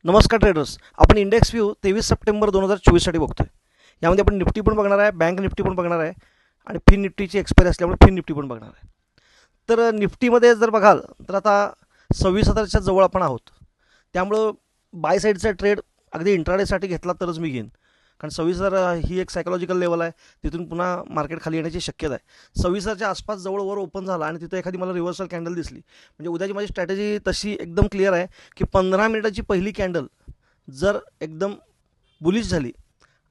नमस्कार ट्रेडर्स. आपण index view 23 September 2024साठी बघतोय. यामध्ये आपण निफ्टी पण बघणार आहे, बँक निफ्टी पण बघणार आहे आणि फिन निफ्टीची एक्सपायरी असल्यामुळे फिन निफ्टी पण बघणार आहे. तर निफ्टीमध्ये जर बघाल तर आता 26,000च्या जवळ आपण आहोत. त्यामुळं बाय साईडचा ट्रेड अगदी इंट्राडेसाठी घेतला तरच मी घेईन, कारण 26,000 ही एक सायकोलॉजिकल लेवल आहे. तिथून पुन्हा मार्केट खाली येण्याची शक्यता आहे. 26,000च्या आसपास जवळ वर ओपन झाला आणि तिथं एखादी मला रिव्हर्सल कॅन्डल दिसली म्हणजे उद्याची माझी स्ट्रॅटेजी तशी एकदम क्लिअर आहे की 15 मिनिटाची पहिली कॅन्डल जर एकदम बुलिश झाली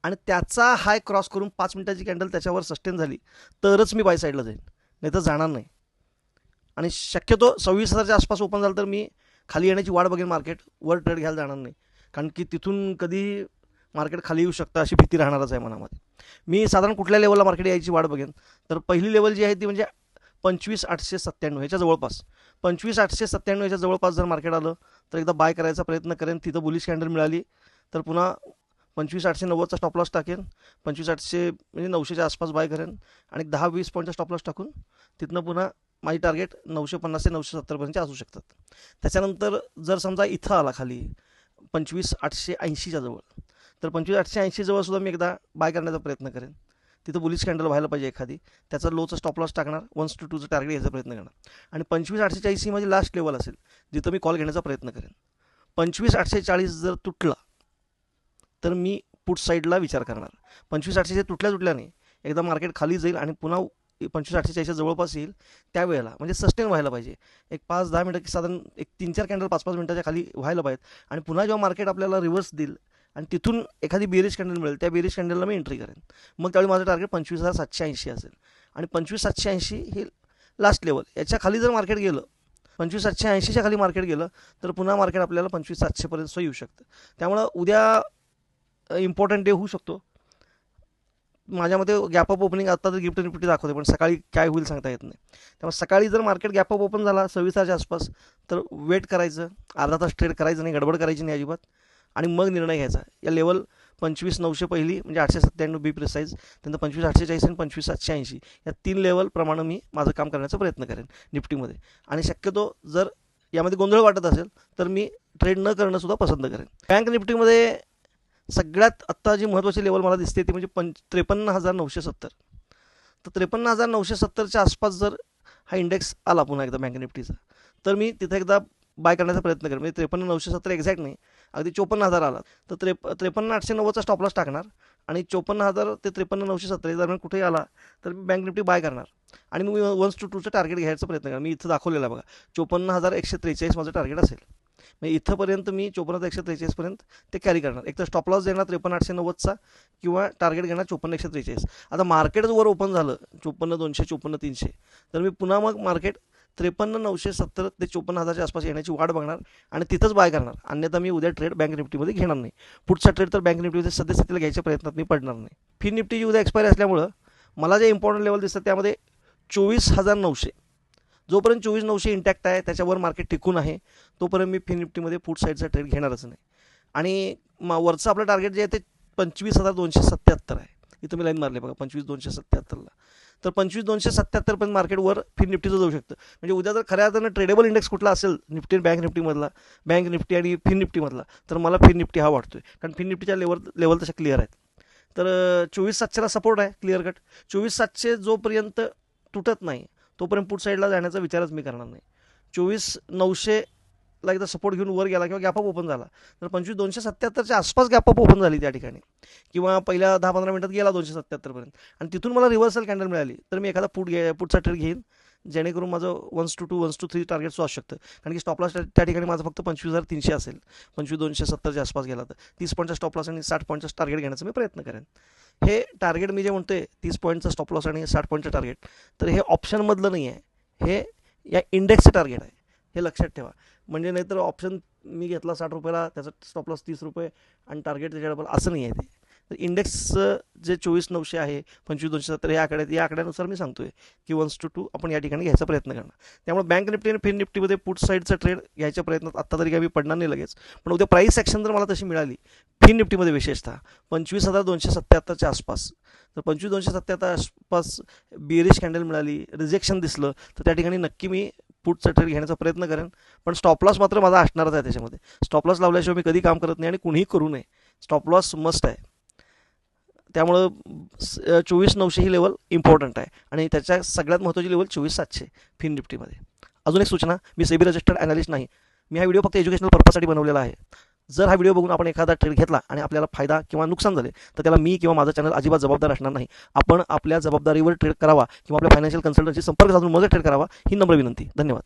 आणि त्याचा हाय क्रॉस करून 5 मिनिटाची कॅन्डल त्याच्यावर सस्टेन झाली तरच मी बाय साईडला जाईन, नाही तर जाणार नाही. आणि शक्यतो 26,000च्या आसपास ओपन झालं तर मी खाली येण्याची वाट बघेन. मार्केट वर ट्रेड घ्यायला जाणार नाही, कारण की तिथून कधी मार्केट खाली येऊ शकतं अशी भीती राहणारच आहे मनामध्ये. मी साधारण कुठल्या लेवलला मार्केट यायची वाट बघेन, तर पहिली लेवल जी आहे ती म्हणजे 25,897 ह्याच्या जवळपास. 25,897 ह्याच्या जवळपास जर मार्केट आलं तर एकदा बाय करायचा प्रयत्न करेन. तिथं बुलिश कॅन्डल मिळाली तर पुन्हा 25,890चा स्टॉप लॉस टाकेन. 25,800 म्हणजे 900च्या आसपास बाय करेन आणि 10-20 पॉईंटचा स्टॉप लॉस टाकून तिथनं पुन्हा माझी टार्गेट 950 ते 970पर्यंत असू शकतात. त्याच्यानंतर जर समजा इथं आला खाली 25,880च्या जवळ, तर 25,880 जवळ सुद्धा मी एकदा बाय करण्याचा प्रयत्न करेन. तिथं बुलिश कॅन्डल व्हायला पाहिजे एखादी, त्याचा लोचा स्टॉप लॉस टाकणार, 1-2चं टार्गेट घ्यायचा प्रयत्न करणार आणि 25,840 ही माझी लास्ट लेवल असेल जिथं मी कॉल घेण्याचा प्रयत्न करेन. 25,840 जर तुटला तर मी पुट साईडला विचार करणार. 25,800 तुटल्या नाही, एकदा मार्केट खाली जाईल आणि पुन्हा 25,840च्या जवळपास येईल त्यावेळेला म्हणजे सस्टेन व्हायला पाहिजे. एक 5-10 मिनटं साधारण एक 3-4 कॅन्डल 5-5 मिनटाच्या खाली व्हायला पाहिजेत आणि पुन्हा जेव्हा मार्केट आपल्याला रिव्हर्स देईल आणि तिथून एखादी बेरिश कॅन्डल मिळेल, त्या बेरिश कॅन्डलला मी एंट्री करेन. मग त्यावेळी माझं टार्गेट 25,780 असेल आणि 25,780 ही लास्ट लेवल. याच्या खाली जर मार्केट गेलं, 25,780च्या खाली मार्केट गेलं तर पुन्हा मार्केट आपल्याला 25,700पर्यंत येऊ शकतं. त्यामुळं उद्या इम्पॉर्टंट डे होऊ शकतो. माझ्या मते गॅप अप ओपनिंग आता तर गिफ्ट निफ्टी दाखवते, पण सकाळी काय होईल सांगता येत नाही. त्यामुळे सकाळी जर मार्केट गॅप अप ओपन झाला 26,000च्या आसपास तर वेट करायचं, अर्धा तास ट्रेड करायचं नाही, गडबड करायची नाही अजिबात, आणि मग निर्णय घ्यायचा. या लेवल 25,900 पहिली म्हणजे 897 बी प्रिसाईज, त्यानंतर 25,840 आणि 25,780 या 3 लेवलप्रमाणे मी माझं काम करण्याचा प्रयत्न करेन निफ्टीमध्ये. आणि शक्यतो जर यामध्ये गोंधळ वाटत असेल तर मी ट्रेड न करणं सुद्धा पसंत करेन. बँक निफ्टीमध्ये सगळ्यात आत्ता जी महत्त्वाची लेवल मला दिसते ती म्हणजे 53,970. तर 53,970च्या आसपास जर हा इंडेक्स आला पुन्हा एकदा बँक निफ्टीचा तर मी तिथे एकदा बाय करण्याचा प्रयत्न करेन. म्हणजे 53,970 एक्झॅक्ट नाही, अगदी 54,000 आला तर 53,890चा स्टॉप लॉस टाकणार आणि 54,000 ते 53,970 दरम्यान कुठेही आला तर मी बँक निफ्टी बाय करणार आणि मग मी 1-2चं टार्गेट घ्यायचा प्रयत्न करणार. मी इथं दाखवलेलं आहे बघा, 54,143 माझं टार्गेट असेल. म्हणजे इथंपर्यंत मी 54,143पर्यंत ते कॅरी करणार. एक तर स्टॉप लॉस देणार 53,890चा किंवा टार्गेट घेणार 54,143. आता मार्केट वर ओपन झालं 54,200 54,300 तर मी पुन्हा मग मार्केट 53,970 ते 54,000च्या आसपास येण्याची वाट बघणार आणि तिथंच बाय करणार. अन्यथा मी उद्या ट्रेड बँक निफ्टीमध्ये घेणार नाही. पुढचा ट्रेड तर बँक निफ्टीमध्ये सध्या घ्यायच्या प्रयत्नात मी पडणार नाही. फिन निफ्टीची उद्या एक्सपायरी असल्यामुळं मला जे इम्पॉर्टंट लेवल दिसतं त्यामध्ये 24,900. जोपर्यंत 24,900 इंटॅक्ट आहे, त्याच्यावर मार्केट टिकून आहे, तोपर्यंत मी फिन निफ्टीमध्ये पुट साईडचा ट्रेड घेणारच नाही. आणि वरचं आपलं टार्गेट जे आहे ते 25,277 आहे. इथं मी लाईन मारले बघा 25,277ला. तर 25,277पर्यंत मार्केट वर फिन निफ्टीचं जाऊ शकतं. म्हणजे उद्या जर खऱ्या अर्थानं ट्रेडेबल इंडेक्स कुठला असेल निफ्टी बँक निफ्टीमधला, बँक निफ्टी आणि फिन निफ्टीमधला, तर मला फिन निफ्टी हा वाटतोय, कारण फिन निफ्टीच्या लेवल तशा क्लिअर आहेत. तर 24,700ला सपोर्ट आहे क्लिअर कट. 24,700 जोपर्यंत तुटत नाही तोपर्यंत पुट साईडला जाण्याचा विचारच मी करणार नाही. 24,900ला एकदा सपोर्ट घेऊन वर गेला किंवा गॅप अप ओपन झाला तर 25,277च्या आसपास गॅप अप ओपन झाली त्या ठिकाणी, किंवा पहिल्या 10-15 मिनिटात गेला 277पर्यंत आणि तिथून मला रिव्हर्सल कॅन्डल मिळाली तर मी एखादा पुटचा ट्रेड घेईन, जेणेकरून माझं 1-2 1-3 टार्गेट असू शकतं. कारण की स्टॉप लॉस त्या ठिकाणी माझं फक्त 25,300 असेल. 25,270च्या आसपास गेला तर 30 पॉईंटचा स्टॉप लॉस आणि 60 पॉईंटचा टार्गेट घेण्याचा मी प्रयत्न करेन. हे टार्गेट मी जे म्हणतोय 30 पॉईंटचा स्टॉप लॉस आणि 60 पॉईंटचं टार्गेट, तर हे ऑप्शनमधलं नाही आहे, हे या इंडेक्सचं टार्गेट आहे, हे लक्षात ठेवा. म्हणजे नाहीतर ऑप्शन मी घेतला 60 रुपयाला, त्याचा स्टॉप लॉस 30 रुपये आणि टार्गेट त्याच्या डबल, असं नाही आहे ते. तर इंडेक्सचं जे 24,900 आहे, 25,270 या आकड्यानुसार मी सांगतोय की 1-2 आपण या ठिकाणी घ्यायचा प्रयत्न करणार. त्यामुळे बँक निफ्टी आणि फिन निफ्टीमध्ये पुट साईडचा ट्रेड घ्यायच्या प्रयत्नात आत्ता तरी काही मी पडणार नाही लगेच. पण उद्या प्राईस ॲक्शन जर मला तशी मिळाली फिन निफ्टीमध्ये विशेषतः 25,277च्या आसपास, तर 25,277 आसपास बेरिश कॅन्डल मिळाली, रिजेक्शन दिसलं, तर त्या ठिकाणी नक्की मी पुटचा ट्रेड घेण्याचा प्रयत्न करेन, पण स्टॉप लॉस मात्र माझा असणारच आहे त्याच्यामध्ये. स्टॉप लॉस लावल्याशिवाय मी कधी काम करत नाही आणि कुणीही करू नये. स्टॉप लॉस मस्ट आहे. त्यामुळं 24,900 ही लेवल इम्पॉर्टंट आहे आणि त्याच्या सगळ्यात महत्त्वाची लेवल 24,700 फिन निफ्टीमध्ये. अजून एक सूचना, मी सेबी रजिस्टर्ड ॲनालिस्ट नाही. मी हा व्हिडिओ फक्त एज्युकेशनल पर्पजसाठी बनवलेला आहे. जर हा व्हिडिओ बघून आपण एखादा ट्रेड घेतला आणि आपल्याला फायदा किंवा नुकसान झाले तर त्याला मी किंवा माझं चॅनल अजिबात जबाबदार असणार नाही. आपण आपल्या जबाबदारीवर ट्रेड करावा किंवा आपल्या फायनान्शियल कन्सल्टंटशी संपर्क साधून मग ट्रेड करावा ही नम्र विनंती. धन्यवाद.